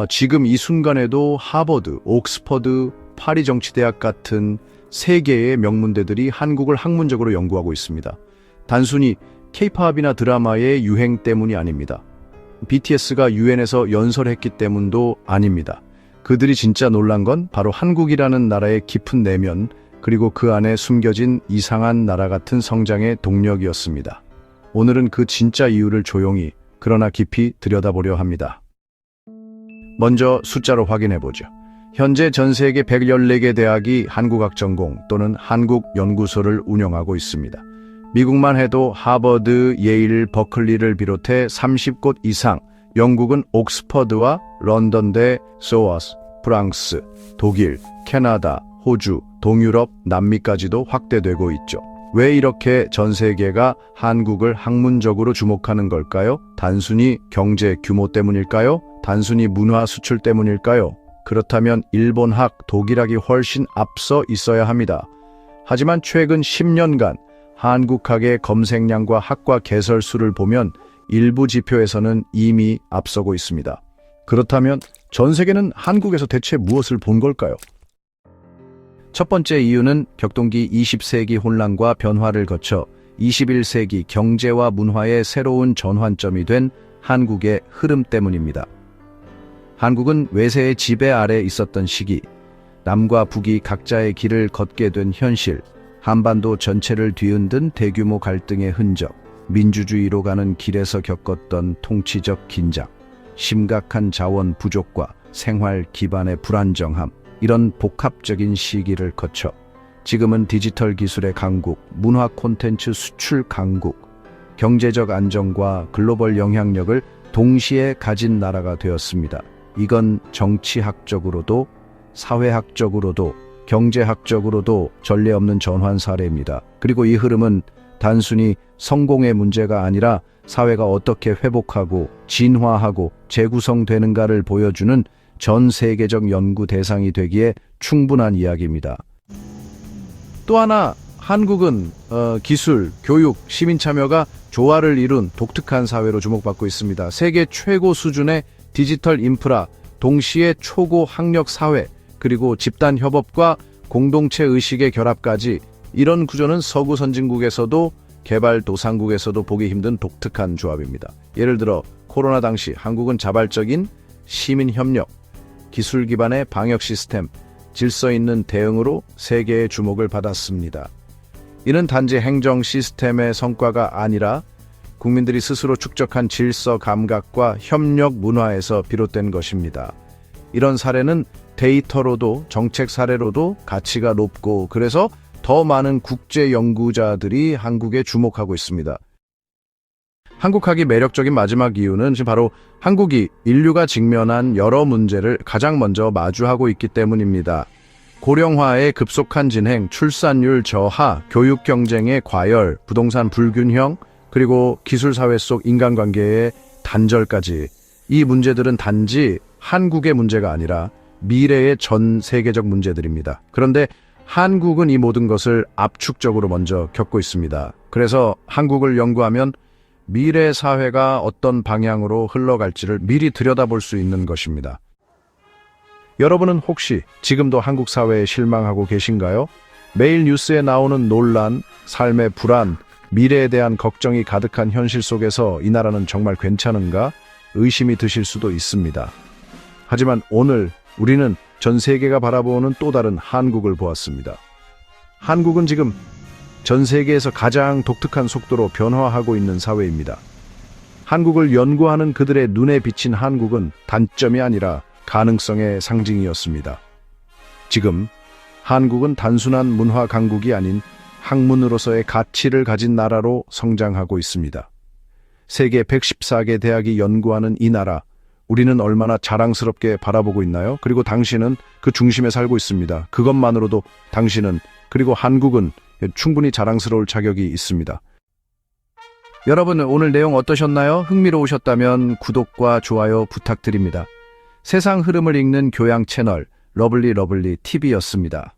지금 이 순간에도 하버드, 옥스퍼드, 파리 정치대학 같은 세계의 명문대들이 한국을 학문적으로 연구하고 있습니다. 단순히 K-팝이나 드라마의 유행 때문이 아닙니다. BTS가 유엔에서 연설했기 때문도 아닙니다. 그들이 진짜 놀란 건 바로 한국이라는 나라의 깊은 내면, 그리고 그 안에 숨겨진 이상한 나라 같은 성장의 동력이었습니다. 오늘은 그 진짜 이유를 조용히 그러나 깊이 들여다보려 합니다. 먼저 숫자로 확인해보죠. 현재 전 세계 114개 대학이 한국학 전공 또는 한국연구소를 운영하고 있습니다. 미국만 해도 하버드, 예일, 버클리를 비롯해 30곳 이상, 영국은 옥스퍼드와 런던대, 소아스, 프랑스, 독일, 캐나다, 호주, 동유럽, 남미까지도 확대되고 있죠. 왜 이렇게 전 세계가 한국을 학문적으로 주목하는 걸까요? 단순히 경제 규모 때문일까요? 단순히 문화 수출 때문일까요? 그렇다면 일본학, 독일학이 훨씬 앞서 있어야 합니다. 하지만 최근 10년간 한국학의 검색량과 학과 개설수를 보면 일부 지표에서는 이미 앞서고 있습니다. 그렇다면 전 세계는 한국에서 대체 무엇을 본 걸까요? 첫 번째 이유는 격동기 20세기 혼란과 변화를 거쳐 21세기 경제와 문화의 새로운 전환점이 된 한국의 흐름 때문입니다. 한국은 외세의 지배 아래 있었던 시기, 남과 북이 각자의 길을 걷게 된 현실, 한반도 전체를 뒤흔든 대규모 갈등의 흔적, 민주주의로 가는 길에서 겪었던 통치적 긴장, 심각한 자원 부족과 생활 기반의 불안정함, 이런 복합적인 시기를 거쳐 지금은 디지털 기술의 강국, 문화 콘텐츠 수출 강국, 경제적 안정과 글로벌 영향력을 동시에 가진 나라가 되었습니다. 이건 정치학적으로도 사회학적으로도 경제학적으로도 전례 없는 전환 사례입니다. 그리고 이 흐름은 단순히 성공의 문제가 아니라 사회가 어떻게 회복하고 진화하고 재구성되는가를 보여주는 전 세계적 연구 대상이 되기에 충분한 이야기입니다. 또 하나, 한국은 기술, 교육, 시민 참여가 조화를 이룬 독특한 사회로 주목받고 있습니다. 세계 최고 수준의 디지털 인프라, 동시에 초고 학력 사회, 그리고 집단 협업과 공동체 의식의 결합까지, 이런 구조는 서구 선진국에서도 개발도상국에서도 보기 힘든 독특한 조합입니다. 예를 들어 코로나 당시 한국은 자발적인 시민 협력, 기술 기반의 방역 시스템, 질서 있는 대응으로 세계의 주목을 받았습니다. 이는 단지 행정 시스템의 성과가 아니라 국민들이 스스로 축적한 질서 감각과 협력 문화에서 비롯된 것입니다. 이런 사례는 데이터로도 정책 사례로도 가치가 높고, 그래서 더 많은 국제 연구자들이 한국에 주목하고 있습니다. 한국학이 매력적인 마지막 이유는 바로 한국이 인류가 직면한 여러 문제를 가장 먼저 마주하고 있기 때문입니다. 고령화의 급속한 진행, 출산율 저하, 교육 경쟁의 과열, 부동산 불균형, 그리고 기술사회 속 인간관계의 단절까지, 이 문제들은 단지 한국의 문제가 아니라 미래의 전 세계적 문제들입니다. 그런데 한국은 이 모든 것을 압축적으로 먼저 겪고 있습니다. 그래서 한국을 연구하면 미래 사회가 어떤 방향으로 흘러갈지를 미리 들여다볼 수 있는 것입니다. 여러분은 혹시 지금도 한국 사회에 실망하고 계신가요? 매일 뉴스에 나오는 논란, 삶의 불안, 미래에 대한 걱정이 가득한 현실 속에서 이 나라는 정말 괜찮은가? 의심이 드실 수도 있습니다. 하지만 오늘 우리는 전 세계가 바라보는 또 다른 한국을 보았습니다. 한국은 지금 전 세계에서 가장 독특한 속도로 변화하고 있는 사회입니다. 한국을 연구하는 그들의 눈에 비친 한국은 단점이 아니라 가능성의 상징이었습니다. 지금 한국은 단순한 문화 강국이 아닌 학문으로서의 가치를 가진 나라로 성장하고 있습니다. 세계 114개 대학이 연구하는 이 나라, 우리는 얼마나 자랑스럽게 바라보고 있나요? 그리고 당신은 그 중심에 살고 있습니다. 그것만으로도 당신은, 그리고 한국은 충분히 자랑스러울 자격이 있습니다. 여러분, 오늘 내용 어떠셨나요? 흥미로우셨다면 구독과 좋아요 부탁드립니다. 세상 흐름을 읽는 교양 채널 러블리 TV였습니다.